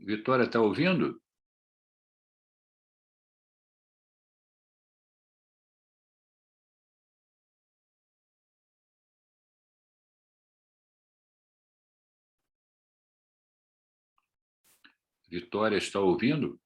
Vitória, está ouvindo? Vitória, está ouvindo?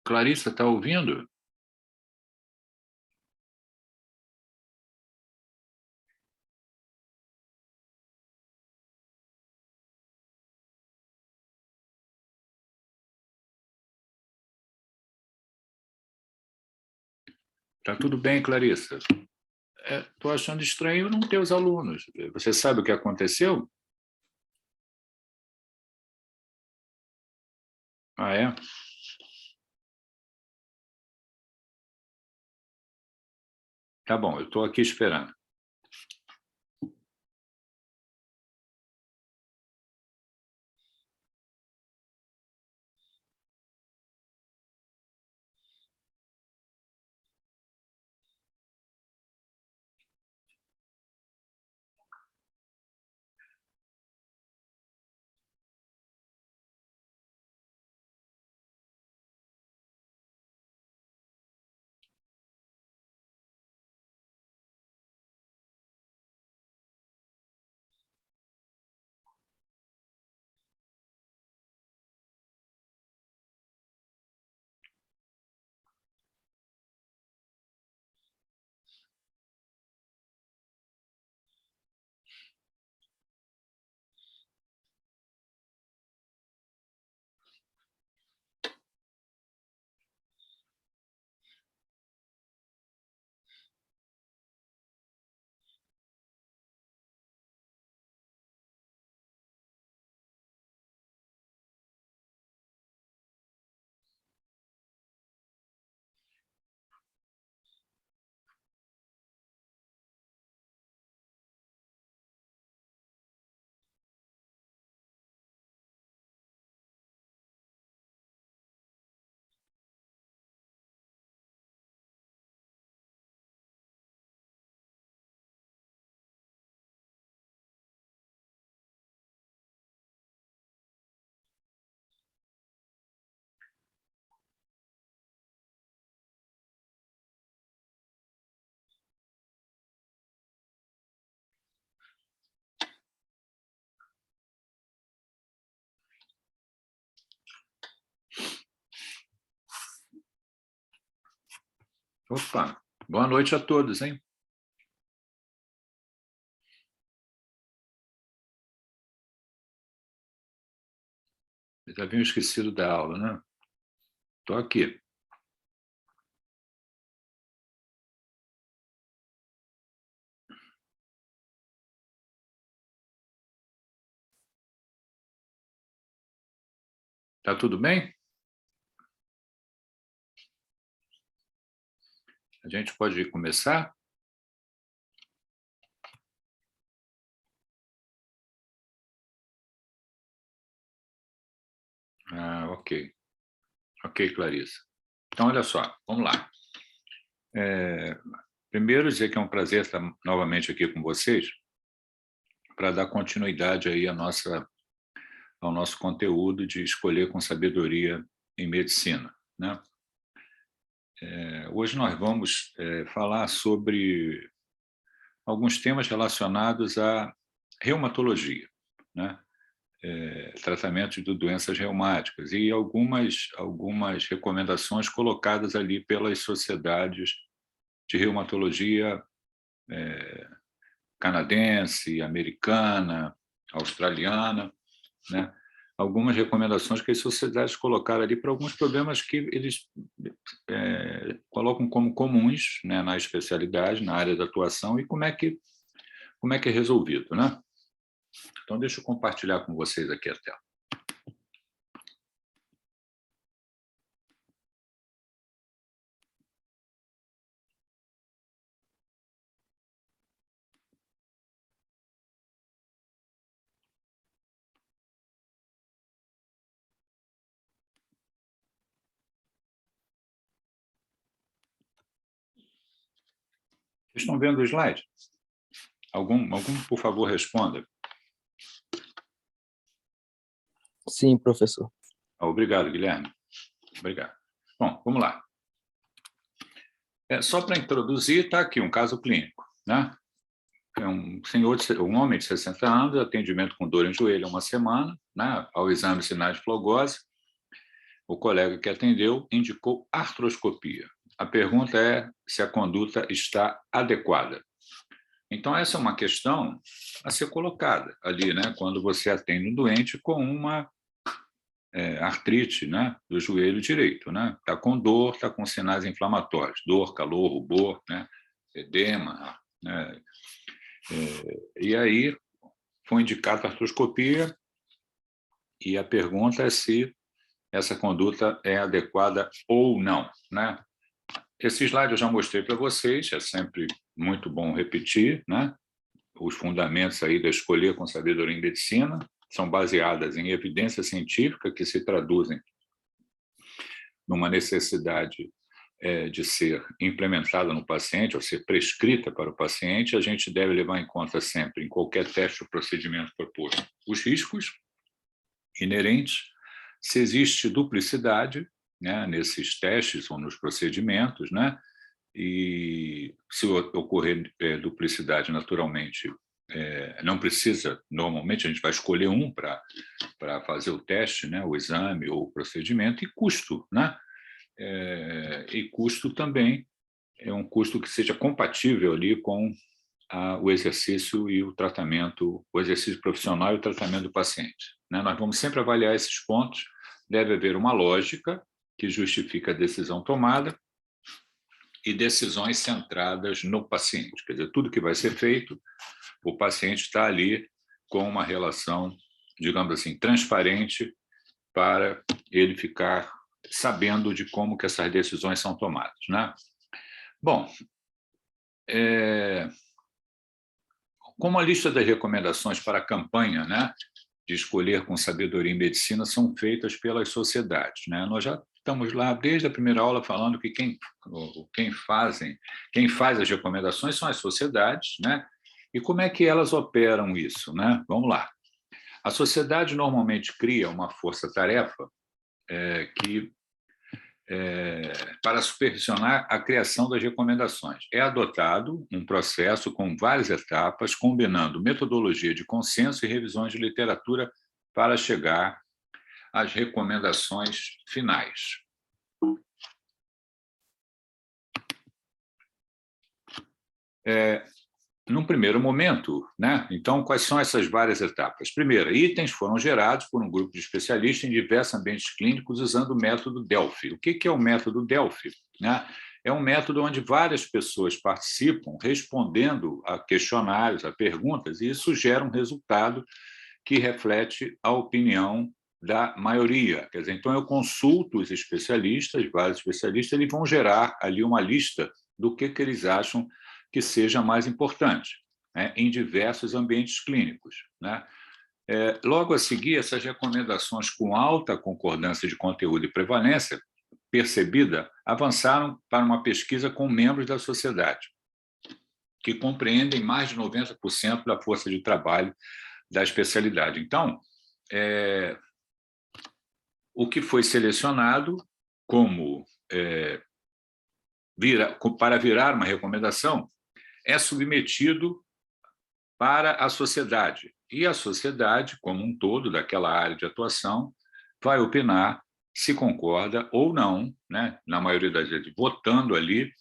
Clarissa, está ouvindo? Está tudo bem, Clarissa? Estou achando estranho não ter os alunos. Você sabe o que aconteceu? Ah, é? Tá bom, eu estou aqui esperando. Opa, boa noite a todos, hein? Vocês haviam esquecido da aula, né? Estou aqui. Tá tudo bem? A gente pode começar? Ah, ok. Ok, Clarissa. Então, olha só, vamos lá. Primeiro, dizer que é um prazer estar novamente aqui com vocês para dar continuidade aí ao nosso conteúdo de escolher com sabedoria em medicina, né? Hoje nós vamos falar sobre alguns temas relacionados à reumatologia, né? Tratamento de doenças reumáticas e algumas recomendações colocadas ali pelas sociedades de reumatologia canadense, americana, australiana, né? Algumas recomendações que as sociedades colocaram ali para alguns problemas que eles colocam como comuns, né, na especialidade, na área de atuação, e como é que é resolvido, né? Então, deixa eu compartilhar com vocês aqui a tela. Vocês estão vendo o slide? Algum, por favor, responda. Sim, professor. Obrigado, Guilherme. Obrigado. Bom, vamos lá. Só para introduzir, está aqui um caso clínico, né? É um homem de 60 anos, atendimento com dor em joelho há uma semana, né? Ao exame sinais de flogose, o colega que atendeu indicou artroscopia. A pergunta é se a conduta está adequada. Então, essa é uma questão a ser colocada ali, né? Quando você atende um doente com uma artrite, né, do joelho direito, né? Está com dor, está com sinais inflamatórios, dor, calor, rubor, né, edema, né? E aí foi indicada a artroscopia e a pergunta é se essa conduta é adequada ou não, né? Esse slide eu já mostrei para vocês, é sempre muito bom repetir, né? Os fundamentos aí da escolher com sabedoria em medicina são baseadas em evidência científica que se traduzem numa necessidade de ser implementada no paciente, ou ser prescrita para o paciente. A gente deve levar em conta sempre, em qualquer teste ou procedimento proposto, os riscos inerentes, se existe duplicidade, né, nesses testes ou nos procedimentos, né, e se ocorrer duplicidade, naturalmente, não precisa, normalmente a gente vai escolher um para fazer o teste, né, o exame ou o procedimento, e custo, né? E custo também é um custo que seja compatível ali com o exercício e o tratamento, o exercício profissional e o tratamento do paciente, né? Nós vamos sempre avaliar esses pontos, deve haver uma lógica que justifica a decisão tomada e decisões centradas no paciente, quer dizer, tudo que vai ser feito, o paciente está ali com uma relação, digamos assim, transparente para ele ficar sabendo de como que essas decisões são tomadas, né? Bom, como a lista das recomendações para a campanha, né, de escolher com sabedoria em medicina são feitas pelas sociedades, né? Nós já estamos lá desde a primeira aula falando que quem faz as recomendações são as sociedades, né? E como é que elas operam isso, né? Vamos lá. A sociedade normalmente cria uma força-tarefa para supervisionar a criação das recomendações. É adotado um processo com várias etapas, combinando metodologia de consenso e revisões de literatura para chegar às recomendações finais. Num primeiro momento, né? Então, quais são essas várias etapas? Primeiro, itens foram gerados por um grupo de especialistas em diversos ambientes clínicos usando o método Delphi. O que é o método Delphi? Né? É um método onde várias pessoas participam respondendo a questionários, a perguntas, e isso gera um resultado que reflete a opinião da maioria. Quer dizer, então, eu consulto os especialistas, vários especialistas, eles vão gerar ali uma lista do que eles acham que seja mais importante, né, em diversos ambientes clínicos. Né? Logo a seguir, essas recomendações com alta concordância de conteúdo e prevalência percebida avançaram para uma pesquisa com membros da sociedade, que compreendem mais de 90% da força de trabalho da especialidade. Então, o que foi selecionado como para virar uma recomendação é submetido para a sociedade. E a sociedade, como um todo, daquela área de atuação, vai opinar se concorda ou não, né, na maioria das vezes, votando ali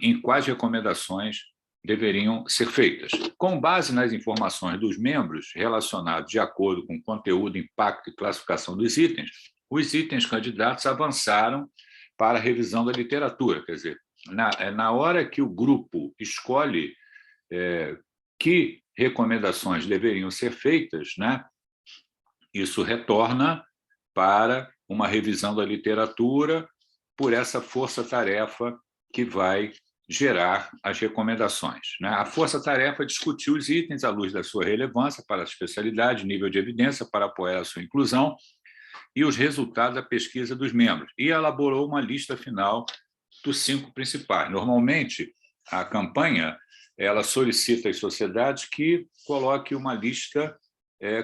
em quais recomendações deveriam ser feitas. Com base nas informações dos membros relacionados de acordo com conteúdo, impacto e classificação dos itens, os itens candidatos avançaram para a revisão da literatura. Quer dizer, na hora que o grupo escolhe que recomendações deveriam ser feitas, né, isso retorna para uma revisão da literatura por essa força-tarefa que vai gerar as recomendações. Né? A força-tarefa discutiu os itens à luz da sua relevância para a especialidade, nível de evidência para apoiar a sua inclusão e os resultados da pesquisa dos membros, e elaborou uma lista final dos 5 principais. Normalmente, a campanha ela solicita às sociedades que coloque uma lista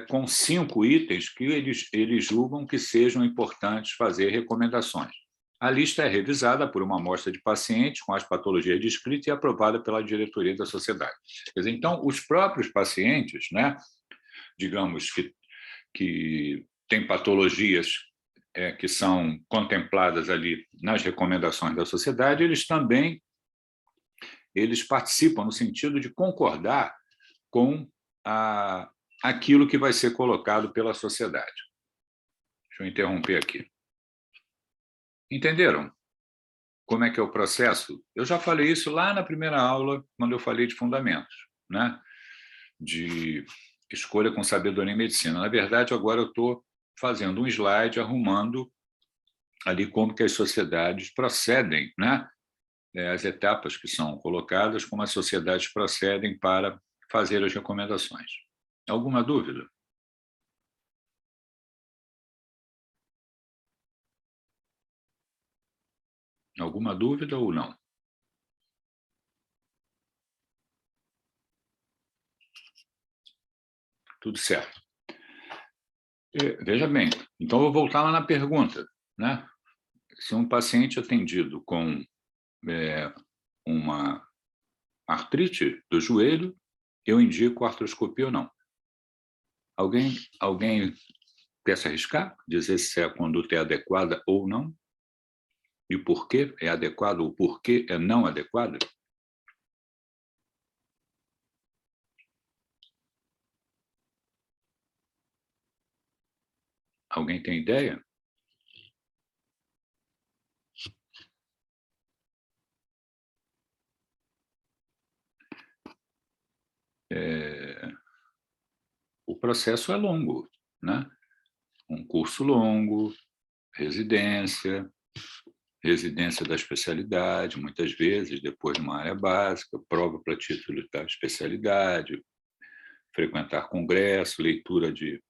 com 5 itens que eles julgam que sejam importantes fazer recomendações. A lista é revisada por uma amostra de pacientes com as patologias descritas e aprovada pela diretoria da sociedade. Quer dizer, então, os próprios pacientes, né, digamos que têm patologias que são contempladas ali nas recomendações da sociedade, eles participam no sentido de concordar com aquilo que vai ser colocado pela sociedade. Deixa eu interromper aqui. Entenderam como é que é o processo? Eu já falei isso lá na primeira aula, quando eu falei de fundamentos, né? De escolha com sabedoria em medicina. Na verdade, agora eu estou fazendo um slide, arrumando ali como que as sociedades procedem, né? As etapas que são colocadas, como as sociedades procedem para fazer as recomendações. Alguma dúvida? Alguma dúvida ou não? Tudo certo. Veja bem, então eu vou voltar lá na pergunta, né? Se um paciente atendido com uma artrite do joelho, eu indico artroscopia ou não? Alguém quer se arriscar? Dizer se a conduta é adequada ou não? E por que é adequada ou por que é não adequada? Alguém tem ideia? O processo é longo, né? Um curso longo, residência da especialidade, muitas vezes, depois de uma área básica, prova para título da especialidade, frequentar congresso, leitura de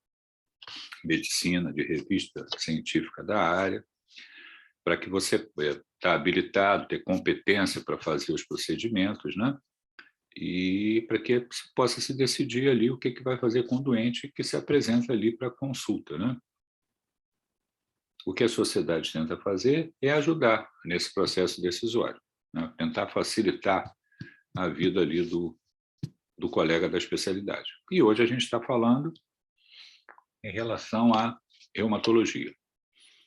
medicina, de revista científica da área, para que você está habilitado, ter competência para fazer os procedimentos, né? E para que você possa se decidir ali o que vai fazer com o doente que se apresenta ali para consulta, né? O que a sociedade tenta fazer é ajudar nesse processo decisório, né? Tentar facilitar a vida ali do colega da especialidade. E hoje a gente está falando em relação à reumatologia.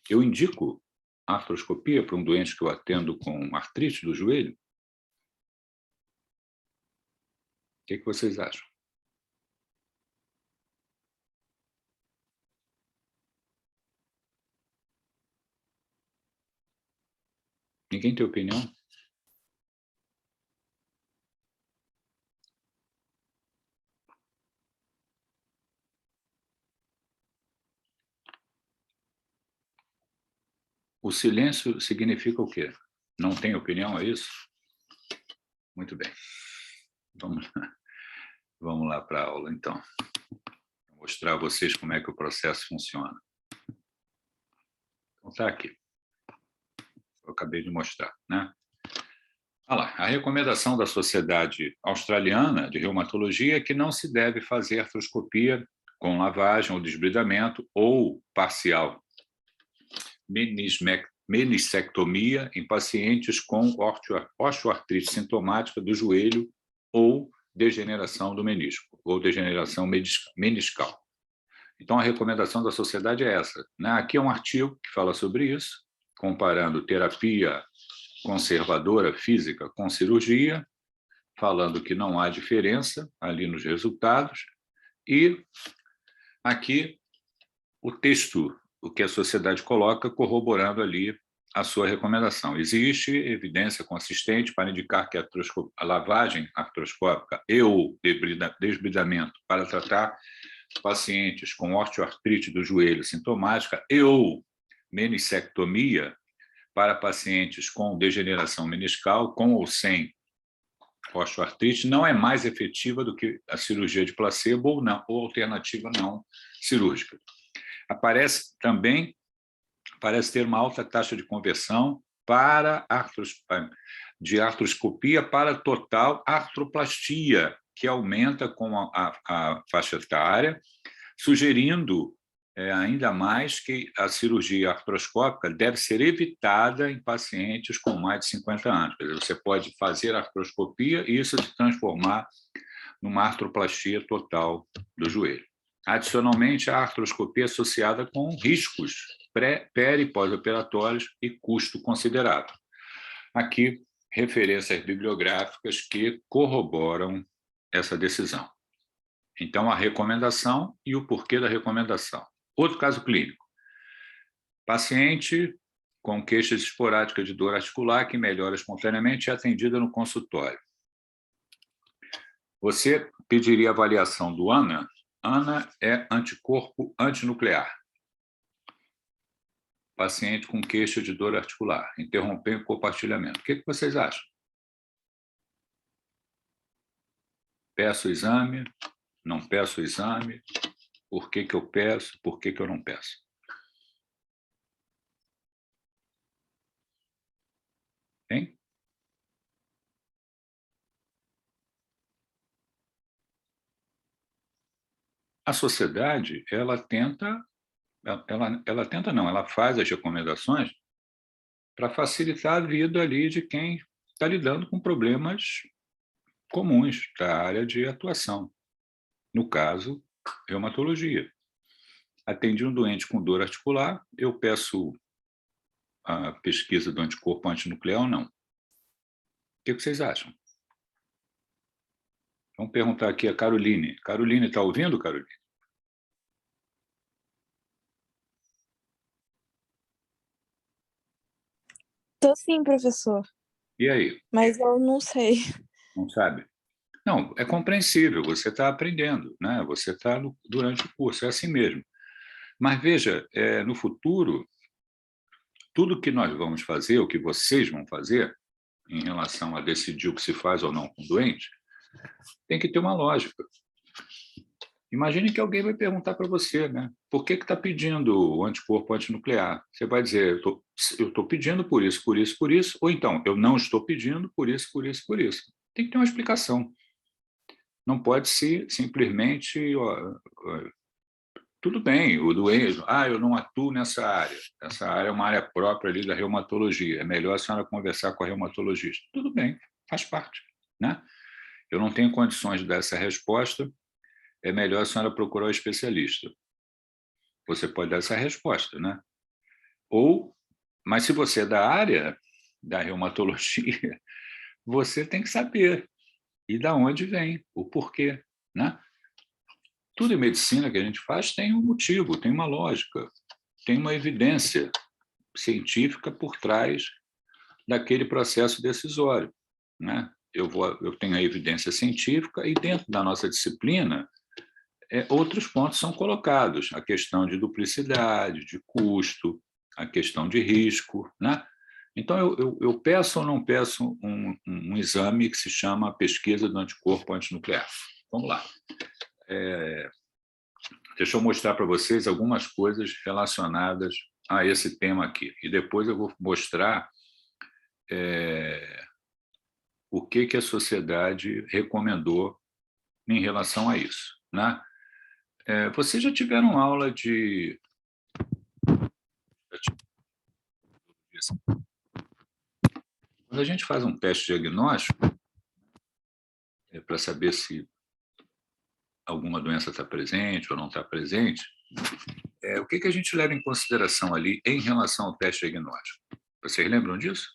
Eu indico artroscopia para um doente que eu atendo com artrite do joelho? que vocês acham? Ninguém tem opinião? O silêncio significa o quê? Não tem opinião, é isso? Muito bem. Vamos lá para a aula, então. Vou mostrar a vocês como é que o processo funciona. Então, está aqui. Eu acabei de mostrar, né? Olha lá, a recomendação da Sociedade Australiana de Reumatologia é que não se deve fazer artroscopia com lavagem ou desbridamento ou parcial menissectomia em pacientes com osteoartrite sintomática do joelho ou degeneração do menisco, ou degeneração meniscal. Então, a recomendação da sociedade é essa, né? Aqui é um artigo que fala sobre isso, comparando terapia conservadora física com cirurgia, falando que não há diferença ali nos resultados, e aqui o texto, o que a sociedade coloca, corroborando ali a sua recomendação. Existe evidência consistente para indicar que a lavagem artroscópica e o desbridamento para tratar pacientes com osteoartrite do joelho sintomática e ou menissectomia para pacientes com degeneração meniscal, com ou sem osteoartrite, não é mais efetiva do que a cirurgia de placebo ou não, ou alternativa não cirúrgica. Parece ter uma alta taxa de conversão de artroscopia para total artroplastia, que aumenta com a faixa etária, sugerindo ainda mais que a cirurgia artroscópica deve ser evitada em pacientes com mais de 50 anos. Quer dizer, você pode fazer artroscopia e isso se transformar numa artroplastia total do joelho. Adicionalmente, a artroscopia é associada com riscos peri- e pós-operatórios e custo considerável. Aqui, referências bibliográficas que corroboram essa decisão. Então, a recomendação e o porquê da recomendação. Outro caso clínico. Paciente com queixas esporádicas de dor articular que melhora espontaneamente é atendida no consultório. Você pediria avaliação do ANA? ANA é anticorpo antinuclear. Paciente com queixa de dor articular. Interromper o compartilhamento. O que vocês acham? Peço o exame? Não peço o exame? Por que eu peço? Por que eu não peço? Hein? A sociedade, ela não, ela faz as recomendações para facilitar a vida ali de quem está lidando com problemas comuns da área de atuação. No caso, reumatologia. Atendi um doente com dor articular, eu peço a pesquisa do anticorpo antinuclear ou não? O que vocês acham? Vamos perguntar aqui a Caroline. Caroline, está ouvindo, Caroline? Tô sim, professor, E aí? mas eu não sei. Não sabe? Não, é compreensível, você está aprendendo, né? Você está durante o curso, é assim mesmo. Mas veja, no futuro, tudo que nós vamos fazer, o que vocês vão fazer, em relação a decidir o que se faz ou não com o doente, tem que ter uma lógica. Imagine que alguém vai perguntar para você, né? Por que está pedindo o anticorpo antinuclear? Você vai dizer, eu estou pedindo por isso, por isso, por isso, ou então, eu não estou pedindo por isso, por isso, por isso. Tem que ter uma explicação. Não pode ser simplesmente, tudo bem, o doente, eu não atuo nessa área. Essa área é uma área própria ali da reumatologia. É melhor a senhora conversar com a reumatologista. Tudo bem, faz parte, né? Eu não tenho condições de dar essa resposta, é melhor a senhora procurar o especialista. Você pode dar essa resposta, né? Mas se você é da área da reumatologia, você tem que saber. e da onde vem, o porquê, né? Tudo em medicina que a gente faz tem um motivo, tem uma lógica, tem uma evidência científica por trás daquele processo decisório, né? Eu tenho a evidência científica e dentro da nossa disciplina outros pontos são colocados, a questão de duplicidade, de custo, a questão de risco, né? Então, eu peço ou não peço um exame que se chama pesquisa do anticorpo antinuclear. Vamos lá. Deixa eu mostrar para vocês algumas coisas relacionadas a esse tema aqui. E depois eu vou mostrar o que a sociedade recomendou em relação a isso, né? Vocês já tiveram aula de... Quando a gente faz um teste diagnóstico, para saber se alguma doença está presente ou não está presente, o que a gente leva em consideração ali em relação ao teste diagnóstico? Vocês lembram disso?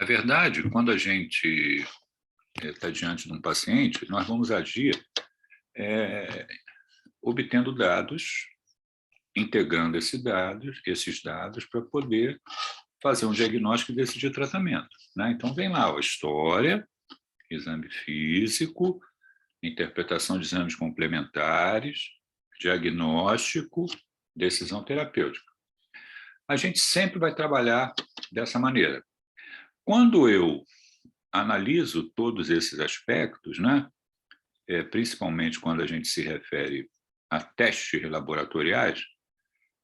Na verdade, quando a gente está diante de um paciente, nós vamos agir obtendo dados, integrando esses dados para poder fazer um diagnóstico e decidir tratamento, né? Então, vem lá a história, exame físico, interpretação de exames complementares, diagnóstico, decisão terapêutica. A gente sempre vai trabalhar dessa maneira. Quando eu analiso todos esses aspectos, né, principalmente quando a gente se refere a testes laboratoriais,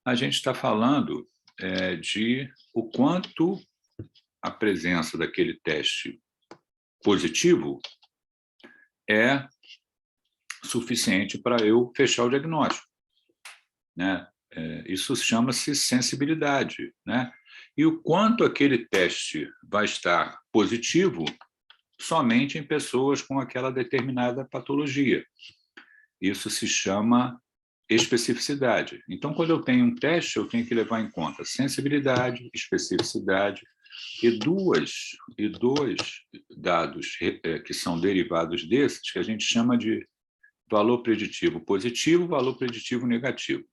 a gente está falando de o quanto a presença daquele teste positivo é suficiente para eu fechar o diagnóstico, né? Isso chama-se sensibilidade, né? E o quanto aquele teste vai estar positivo somente em pessoas com aquela determinada patologia. Isso se chama especificidade. Então, quando eu tenho um teste, eu tenho que levar em conta sensibilidade, especificidade e dois dados que são derivados desses, que a gente chama de valor preditivo positivo, valor preditivo negativo.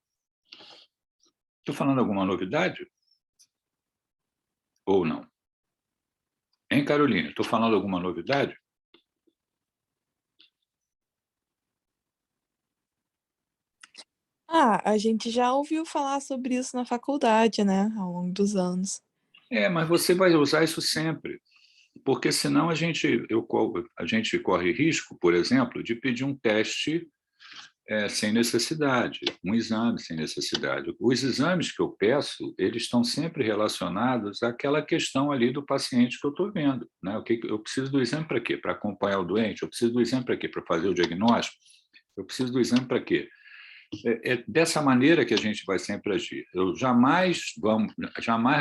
Estou falando alguma novidade? Ou não? Hein, Carolina? Estou falando alguma novidade? A gente já ouviu falar sobre isso na faculdade, né? Ao longo dos anos. Mas você vai usar isso sempre, porque senão a gente corre risco, por exemplo, de pedir um teste sem necessidade, um exame sem necessidade. Os exames que eu peço, eles estão sempre relacionados àquela questão ali do paciente que eu estou vendo, né? Eu preciso do exame para quê? Para acompanhar o doente? Eu preciso do exame para quê? Para fazer o diagnóstico? Eu preciso do exame para quê? É dessa maneira que a gente vai sempre agir. Jamais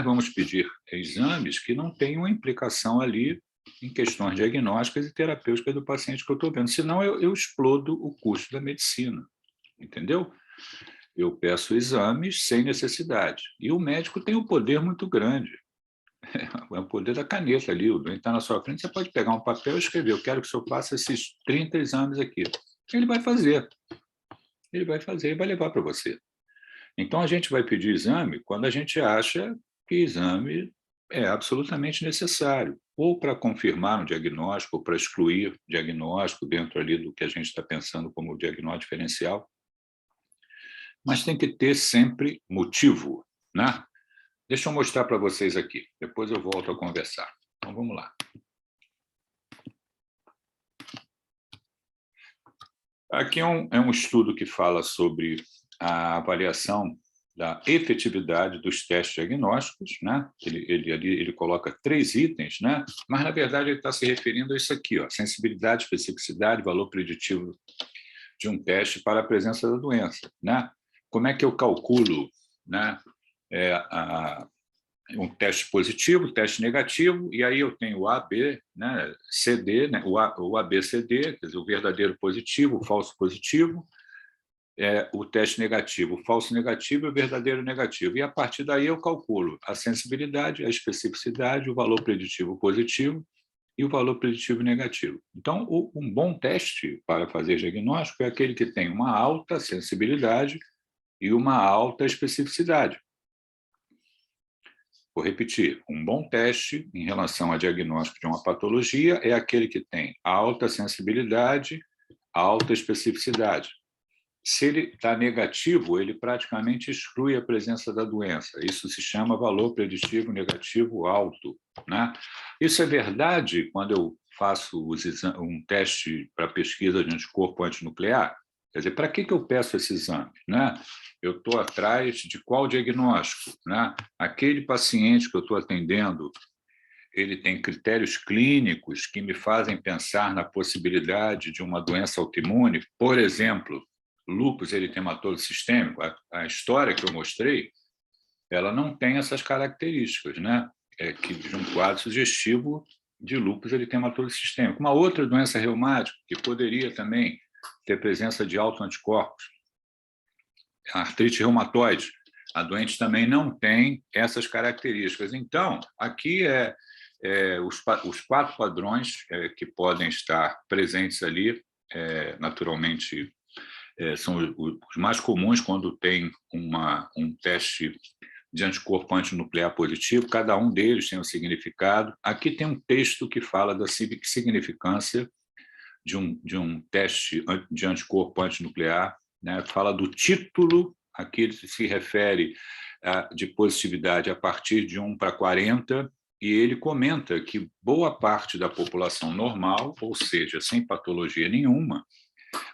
vamos pedir exames que não tenham implicação ali em questões diagnósticas e terapêuticas do paciente que eu estou vendo, senão eu explodo o custo da medicina, entendeu? Eu peço exames sem necessidade. E o médico tem um poder muito grande, é o poder da caneta ali, o doente está na sua frente, você pode pegar um papel e escrever, eu quero que o senhor faça esses 30 exames aqui. Ele vai fazer e vai levar para você. Então, a gente vai pedir exame quando a gente acha que exame é absolutamente necessário, ou para confirmar um diagnóstico, ou para excluir diagnóstico dentro ali do que a gente está pensando como diagnóstico diferencial. Mas tem que ter sempre motivo, né? Deixa eu mostrar para vocês aqui, depois eu volto a conversar. Então, vamos lá. Aqui é um estudo que fala sobre a avaliação da efetividade dos testes diagnósticos, né? Ele coloca 3 itens, né? Mas, na verdade, ele está se referindo a isso aqui, ó, sensibilidade, especificidade, valor preditivo de um teste para a presença da doença, né? Como é que eu calculo, né, um teste positivo, teste negativo, e aí eu tenho o A, B, né, CD, né, o ABCD, quer dizer, o verdadeiro positivo, o falso positivo, o teste negativo, o falso negativo e o verdadeiro negativo. E, a partir daí, eu calculo a sensibilidade, a especificidade, o valor preditivo positivo e o valor preditivo negativo. Então, um bom teste para fazer diagnóstico é aquele que tem uma alta sensibilidade e uma alta especificidade. Vou repetir, um bom teste em relação a diagnóstico de uma patologia é aquele que tem alta sensibilidade, alta especificidade. Se ele está negativo, ele praticamente exclui a presença da doença. Isso se chama valor preditivo negativo alto, né? Isso é verdade quando eu faço um teste para pesquisa de anticorpo antinuclear. Quer dizer, para que eu peço esse exame, né? Eu estou atrás de qual diagnóstico, né? Aquele paciente que eu estou atendendo, ele tem critérios clínicos que me fazem pensar na possibilidade de uma doença autoimune, por exemplo, lúpus eritematoso sistêmico. A história que eu mostrei, ela não tem essas características, né? De um quadro sugestivo de lúpus eritematoso sistêmico. Uma outra doença reumática que poderia também ter presença de autoanticorpos, a artrite reumatoide. A doente também não tem essas características. Então, aqui os 4 padrões que podem estar presentes ali, naturalmente, são os mais comuns quando tem um teste de anticorpo antinuclear positivo. Cada um deles tem um significado. Aqui tem um texto que fala da significância de um teste de anticorpo antinuclear, né? Fala do título, aqui ele se refere de positividade a partir de 1 para 40, e ele comenta que boa parte da população normal, ou seja, sem patologia nenhuma,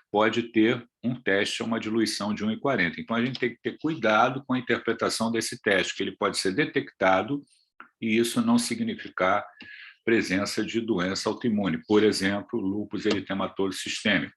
pode ter um teste a uma diluição de 1,40. Então, a gente tem que ter cuidado com a interpretação desse teste, que ele pode ser detectado e isso não significar presença de doença autoimune, por exemplo, lúpus eritematoso sistêmico.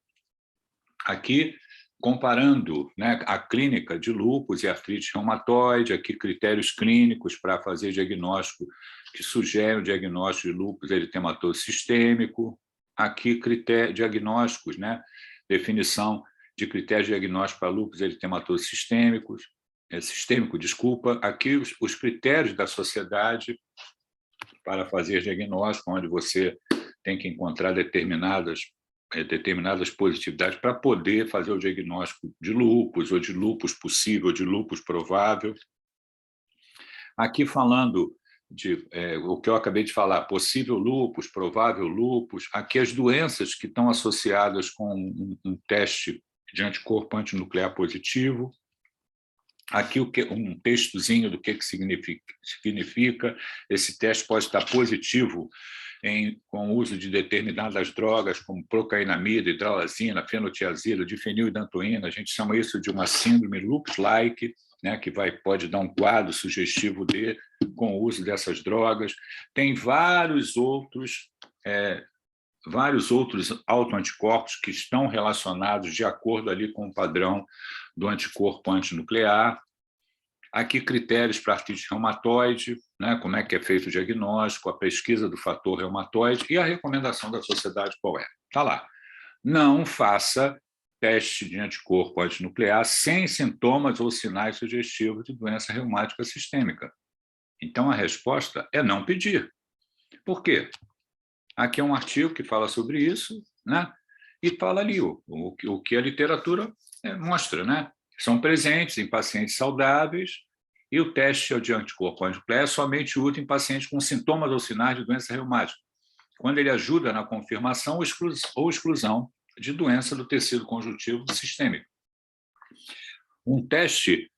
Aqui, comparando, né, a clínica de lúpus e artrite reumatoide, aqui critérios clínicos para fazer diagnóstico que sugerem o diagnóstico de lúpus eritematoso sistêmico, aqui critérios diagnósticos, né, definição de critérios diagnósticos para lúpus eritematoso sistêmico, aqui os critérios da sociedade para fazer diagnóstico, onde você tem que encontrar determinadas positividades para poder fazer o diagnóstico de lúpus, ou de lúpus possível, ou de lúpus provável. Aqui falando o que eu acabei de falar, possível lúpus, provável lúpus, aqui as doenças que estão associadas com um teste de anticorpo antinuclear positivo. Aqui um textozinho do que significa. Esse teste pode estar positivo com o uso de determinadas drogas, como procainamida, hidralazina, fenotiazida, difenildantoína. A gente chama isso de uma síndrome lupus-like, né, que pode dar um quadro sugestivo com o uso dessas drogas. Tem vários outros autoanticorpos que estão relacionados de acordo ali com o padrão do anticorpo antinuclear. Aqui, critérios para artrite reumatoide, né, como é que é feito o diagnóstico, a pesquisa do fator reumatoide e a recomendação da sociedade qual é. Está lá. Não faça teste de anticorpo antinuclear sem sintomas ou sinais sugestivos de doença reumática sistêmica. Então, a resposta é não pedir. Por quê? Aqui é um artigo que fala sobre isso, né? E fala ali o que a literatura mostra, né? São presentes em pacientes saudáveis e o teste de anticorpo antinuclear é somente útil em pacientes com sintomas ou sinais de doença reumática, quando ele ajuda na confirmação ou exclusão de doença do tecido conjuntivo sistêmico. Um teste,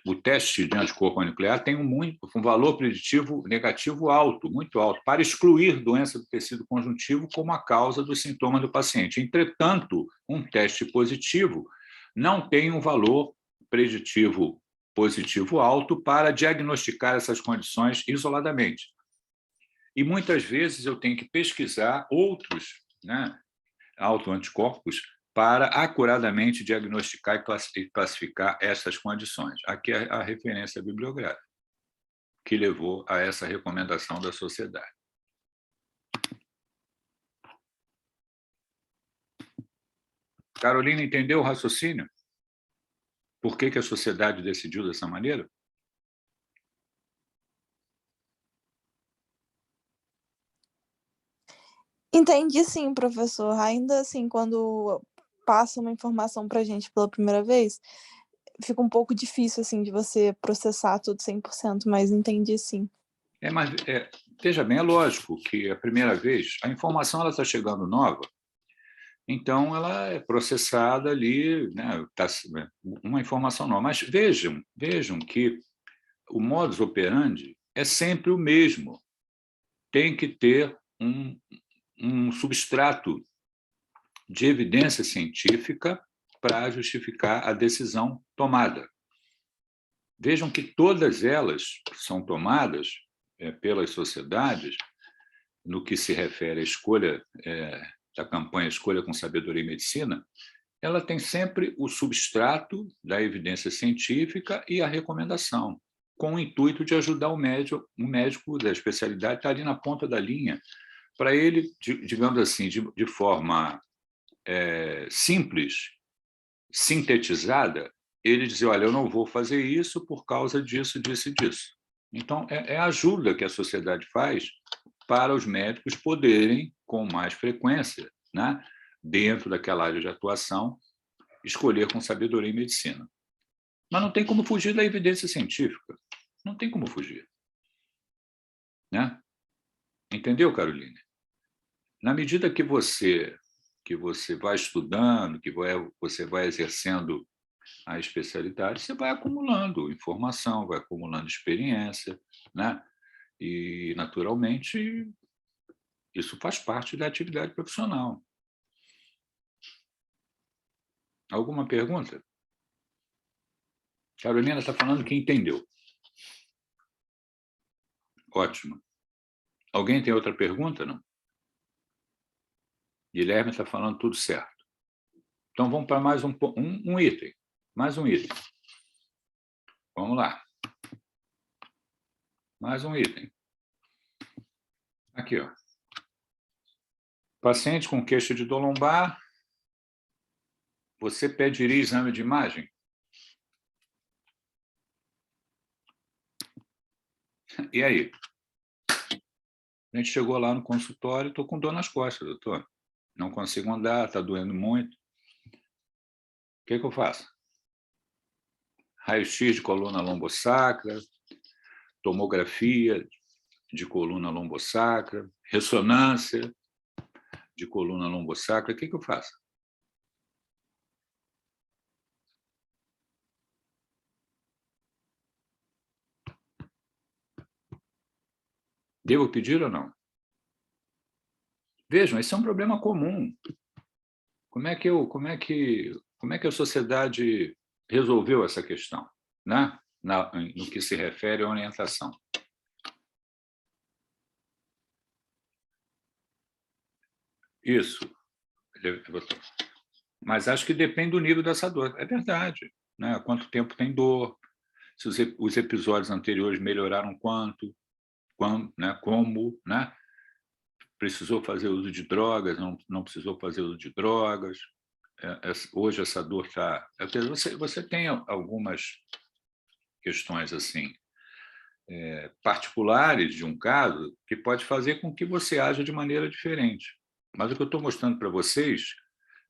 o teste de anticorpo antinuclear tem um valor preditivo negativo alto, muito alto, para excluir doença do tecido conjuntivo como a causa do sintoma do paciente. Entretanto, um teste positivo não tem um valor preditivo positivo alto para diagnosticar essas condições isoladamente. E muitas vezes eu tenho que pesquisar outros, né, autoanticorpos para acuradamente diagnosticar e classificar essas condições. Aqui é a referência bibliográfica. que levou a essa recomendação da sociedade. Carolina, entendeu o raciocínio? Por que a sociedade decidiu dessa maneira? Entendi sim, professor. Ainda assim, quando passa uma informação para a gente pela primeira vez, fica um pouco difícil assim de você processar tudo 100%, mas entendi sim. Mas veja bem, é lógico que a primeira vez a informação está chegando nova, então ela é processada ali, né, uma informação nova. Mas vejam que o modus operandi é sempre o mesmo. Tem que ter um substrato de evidência científica para justificar a decisão tomada. Vejam que todas elas são tomadas pelas sociedades no que se refere à escolha da campanha Escolha com Sabedoria e Medicina, ela tem sempre o substrato da evidência científica e a recomendação, com o intuito de ajudar o médico da especialidade a estar ali na ponta da linha, para ele, digamos assim, de forma simples, sintetizada, ele dizer, olha, eu não vou fazer isso por causa disso, disso e disso. Então, é a ajuda que a sociedade faz para os médicos poderem, com mais frequência, né, dentro daquela área de atuação, escolher com sabedoria e medicina. Mas não tem como fugir da evidência científica. Não tem como fugir. Né? Entendeu, Carolina? Na medida que você vai estudando, que você vai exercendo a especialidade, você vai acumulando informação, vai acumulando experiência, né? E, naturalmente, isso faz parte da atividade profissional. Alguma pergunta? Carolina está falando que entendeu. Ótimo. Alguém tem outra pergunta, não? Guilherme está falando tudo certo. Então, vamos para mais um item. Mais um item. Vamos lá. Mais um item. Aqui, ó. Paciente com queixa de dor lombar, você pediria exame de imagem? E aí? A gente chegou lá no consultório, estou com dor nas costas, doutor. Não consigo andar, está doendo muito. O que eu faço? Raio-x de coluna lombosacra, tomografia de coluna lombosacra, ressonância de coluna lombosacra. O que eu faço? Devo pedir ou não? Vejam, esse é um problema comum. Como é que a sociedade resolveu essa questão, né? No que se refere à orientação? Isso. Mas acho que depende do nível dessa dor. É verdade. Né? Quanto tempo tem dor? Se os episódios anteriores melhoraram quanto? Né? Como? Né? Precisou fazer uso de drogas? Não precisou fazer uso de drogas? Hoje essa dor está... Você tem algumas questões assim particulares de um caso que pode fazer com que você haja de maneira diferente. Mas o que eu estou mostrando para vocês,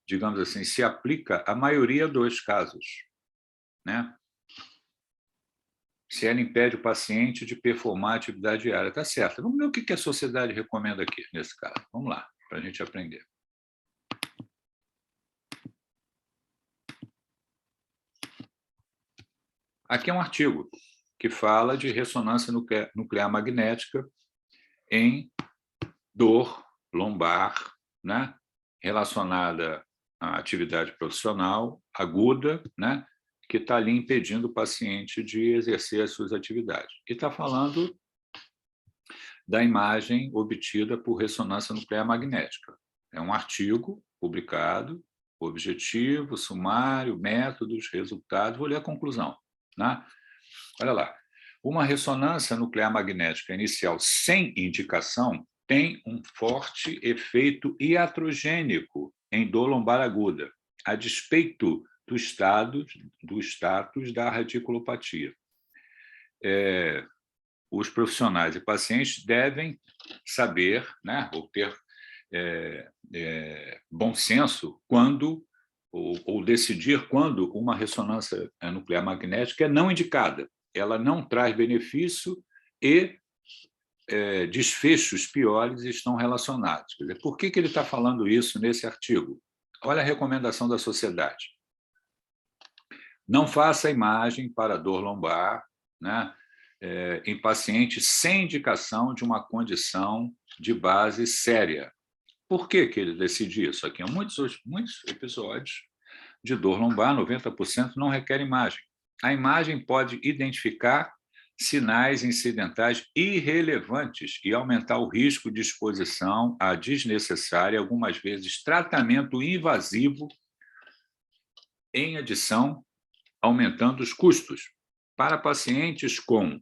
digamos assim, se aplica à maioria dos casos, né? Se ela impede o paciente de performar a atividade diária, está certo. Vamos ver o que a sociedade recomenda aqui, nesse caso. Vamos lá, para a gente aprender. Aqui é um artigo que fala de ressonância nuclear magnética em dor lombar, né, relacionada à atividade profissional aguda, né, que está ali impedindo o paciente de exercer as suas atividades. E está falando da imagem obtida por ressonância nuclear magnética. É um artigo publicado, objetivo, sumário, métodos, resultados. Vou ler a conclusão. Né? Olha lá. Uma ressonância nuclear magnética inicial sem indicação tem um forte efeito iatrogênico em dor lombar aguda, a despeito do status da radiculopatia. Os profissionais e pacientes devem saber, né, ou ter bom senso quando, ou decidir quando uma ressonância nuclear magnética é não indicada. Ela não traz benefício e desfechos piores estão relacionados. Quer dizer, por que ele está falando isso nesse artigo? Olha a recomendação da sociedade. Não faça imagem para dor lombar, né, em pacientes sem indicação de uma condição de base séria. Por que ele decide isso? Aqui, muitos episódios de dor lombar, 90% não requer imagem. A imagem pode identificar sinais incidentais irrelevantes e aumentar o risco de exposição a desnecessário, algumas vezes tratamento invasivo, em adição, aumentando os custos. Para pacientes com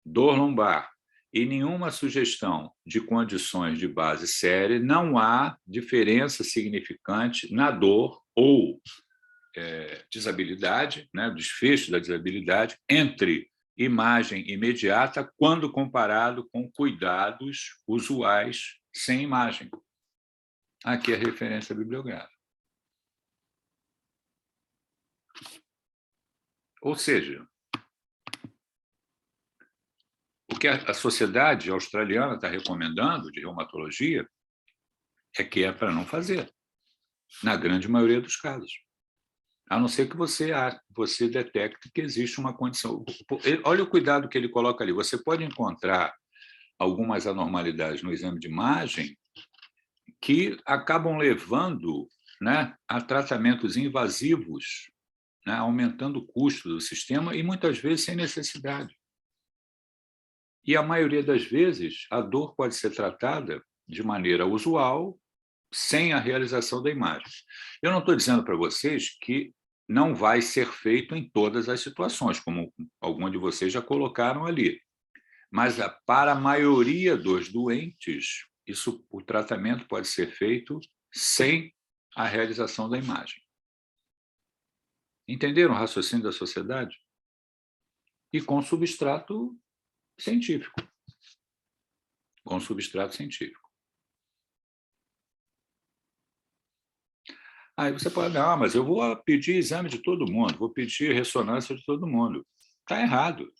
dor lombar e nenhuma sugestão de condições de base séria, não há diferença significante na dor ou desabilidade, né, desfecho da desabilidade, entre imagem imediata quando comparado com cuidados usuais sem imagem. Aqui a referência bibliográfica. Ou seja, o que a Sociedade Australiana está recomendando de reumatologia é para não fazer, na grande maioria dos casos. A não ser que você detecte que existe uma condição. Olha o cuidado que ele coloca ali. Você pode encontrar algumas anormalidades no exame de imagem que acabam levando, né, a tratamentos invasivos, né, aumentando o custo do sistema e, muitas vezes, sem necessidade. E, a maioria das vezes, a dor pode ser tratada de maneira usual, sem a realização da imagem. Eu não estou dizendo para vocês que não vai ser feito em todas as situações, como alguns de vocês já colocaram ali. Mas, para a maioria dos doentes, o tratamento pode ser feito sem a realização da imagem. Entenderam o raciocínio da sociedade? E com substrato científico. Com substrato científico. Aí você pode, não, mas eu vou pedir exame de todo mundo, vou pedir ressonância de todo mundo. Está errado.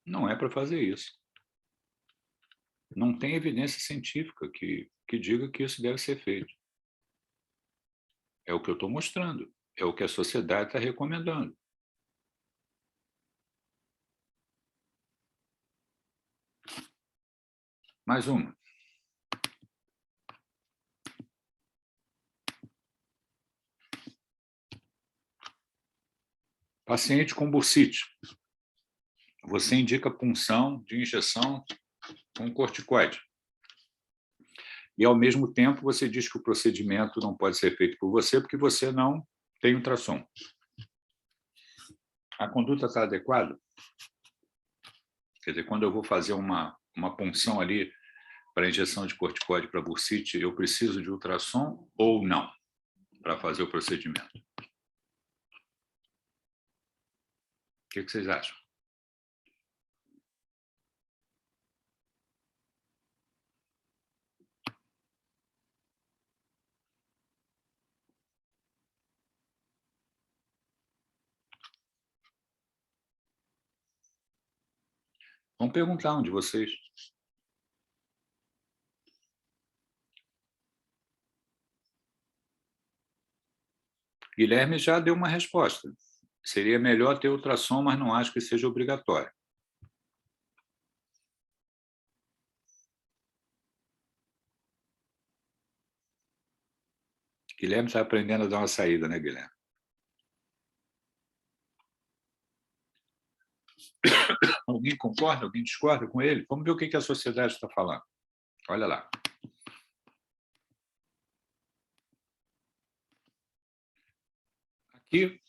Não é para fazer isso. Não tem evidência científica que diga que isso deve ser feito. É o que eu estou mostrando. É o que a sociedade está recomendando. Mais uma. Paciente com bursite. Você indica punção de injeção com corticoide. E, ao mesmo tempo, você diz que o procedimento não pode ser feito por você porque você não tem ultrassom. A conduta está adequada? Quer dizer, quando eu vou fazer uma punção ali para injeção de corticoide para bursite, eu preciso de ultrassom ou não para fazer o procedimento? O que vocês acham? Vamos perguntar um de vocês. Guilherme já deu uma resposta. Seria melhor ter ultrassom, mas não acho que seja obrigatório. Guilherme está aprendendo a dar uma saída, né, Guilherme? Alguém concorda? Alguém discorda com ele? Vamos ver o que a sociedade está falando. Olha lá. Aqui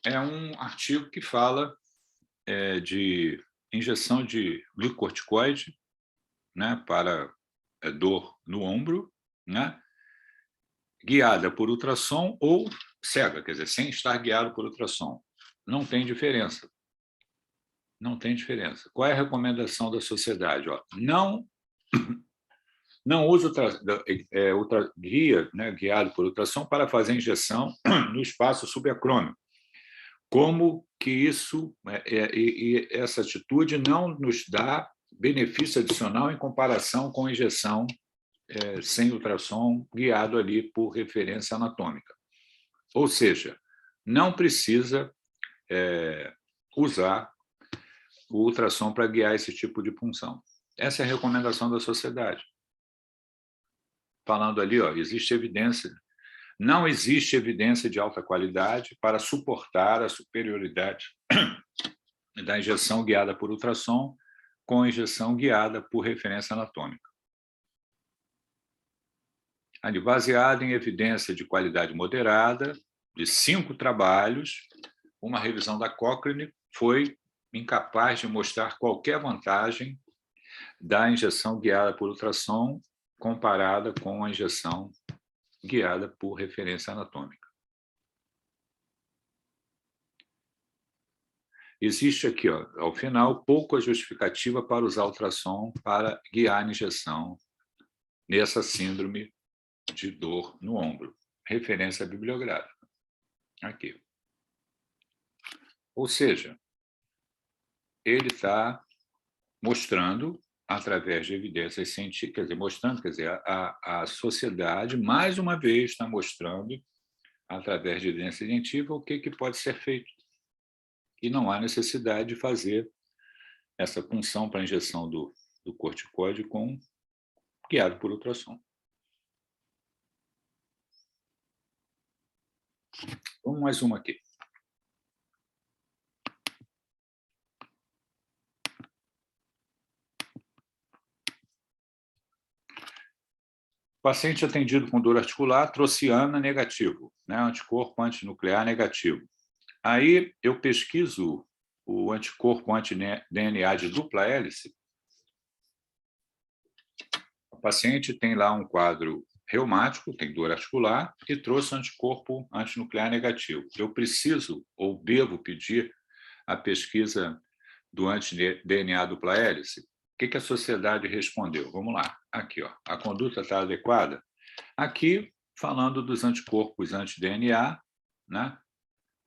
é um artigo que fala de injeção de glicocorticoide, né, para dor no ombro, né, guiada por ultrassom ou cega, quer dizer, sem estar guiado por ultrassom. Não tem diferença. Não tem diferença. Qual é a recomendação da sociedade? Ó, não use guia, né, guiado por ultrassom para fazer injeção no espaço subacrômico. Como que isso e essa atitude não nos dá benefício adicional em comparação com injeção sem ultrassom guiado ali por referência anatômica. Ou seja, não precisa usar o ultrassom para guiar esse tipo de punção. Essa é a recomendação da sociedade. Falando ali, ó, existe evidência. Não existe evidência de alta qualidade para suportar a superioridade da injeção guiada por ultrassom com a injeção guiada por referência anatômica. Ali, baseado em evidência de qualidade moderada, de 5 trabalhos, uma revisão da Cochrane foi incapaz de mostrar qualquer vantagem da injeção guiada por ultrassom comparada com a injeção guiada por referência anatômica. Existe aqui, ó, ao final, pouca justificativa para usar ultrassom para guiar a injeção nessa síndrome de dor no ombro. Referência bibliográfica. Aqui. Ou seja, ele está mostrando, através de evidências científicas, a sociedade, mais uma vez, está mostrando, através de evidência científica, o que pode ser feito. E não há necessidade de fazer essa punção para injeção do corticoide guiado por ultrassom. Vamos mais uma aqui. Paciente atendido com dor articular, trociana negativo, né? Anticorpo antinuclear negativo. Aí eu pesquiso o anticorpo anti-DNA de dupla hélice. O paciente tem lá um quadro reumático, tem dor articular, e trouxe anticorpo antinuclear negativo. Eu preciso ou devo pedir a pesquisa do anti-DNA dupla hélice? O que a sociedade respondeu? Vamos lá. Aqui, ó, a conduta está adequada? Aqui, falando dos anticorpos anti-DNA, né?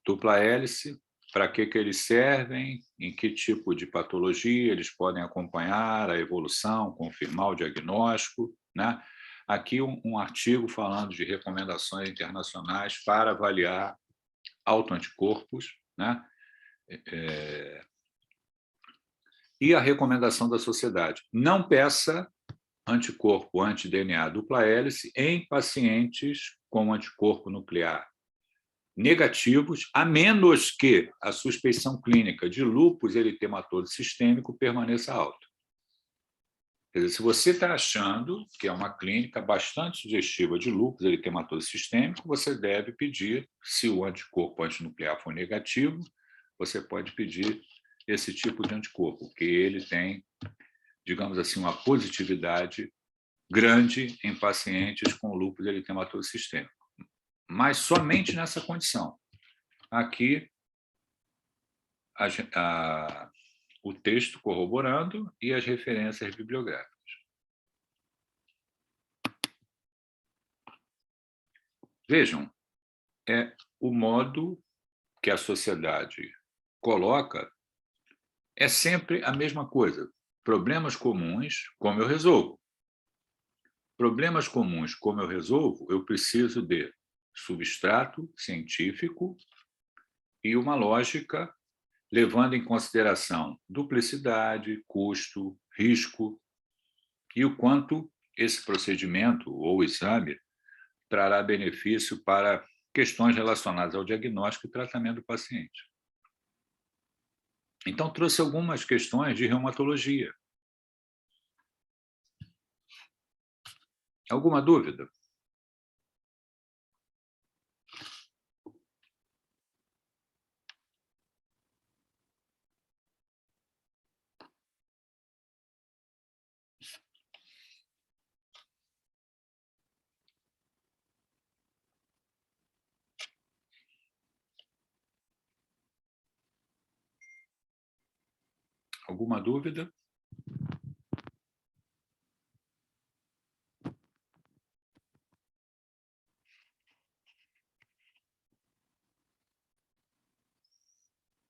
Dupla hélice, para que eles servem, em que tipo de patologia eles podem acompanhar a evolução, confirmar o diagnóstico, né? Aqui um artigo falando de recomendações internacionais para avaliar autoanticorpos, né? E a recomendação da sociedade: não peça anticorpo anti-DNA dupla hélice em pacientes com anticorpo nuclear negativos, a menos que a suspeição clínica de lúpus eritematoso sistêmico permaneça alta. Quer dizer, se você está achando que é uma clínica bastante sugestiva de lúpus eritematoso sistêmico, você deve pedir, se o anticorpo antinuclear for negativo, você pode pedir esse tipo de anticorpo, porque ele tem, digamos assim, uma positividade grande em pacientes com lúpus eritematoso sistêmico. Mas somente nessa condição. Aqui, o texto corroborando e as referências bibliográficas. Vejam, o modo que a sociedade coloca é sempre a mesma coisa. Problemas comuns, como eu resolvo? Problemas comuns, como eu resolvo? Eu preciso de substrato científico e uma lógica levando em consideração duplicidade, custo, risco e o quanto esse procedimento ou exame trará benefício para questões relacionadas ao diagnóstico e tratamento do paciente. Então, trouxe algumas questões de reumatologia. Alguma dúvida? Alguma dúvida?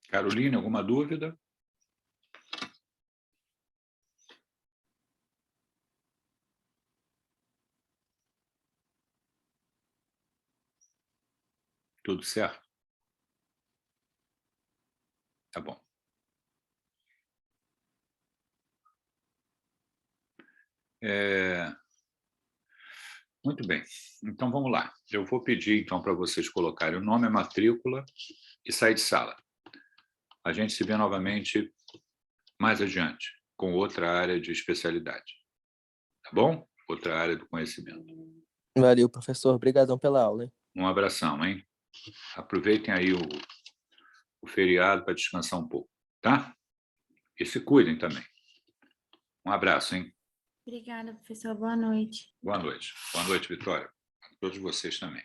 Caroline, alguma dúvida? Tudo certo? Tá bom. Muito bem. Então, vamos lá. Eu vou pedir, então, para vocês colocarem o nome, a matrícula e sair de sala. A gente se vê novamente mais adiante, com outra área de especialidade. Tá bom? Outra área do conhecimento. Valeu, professor. Obrigadão pela aula, hein? Um abração, hein? Aproveitem aí o feriado para descansar um pouco, tá? E se cuidem também. Um abraço, hein? Obrigada, professor. Boa noite. Boa noite. Boa noite, Vitória. A todos vocês também.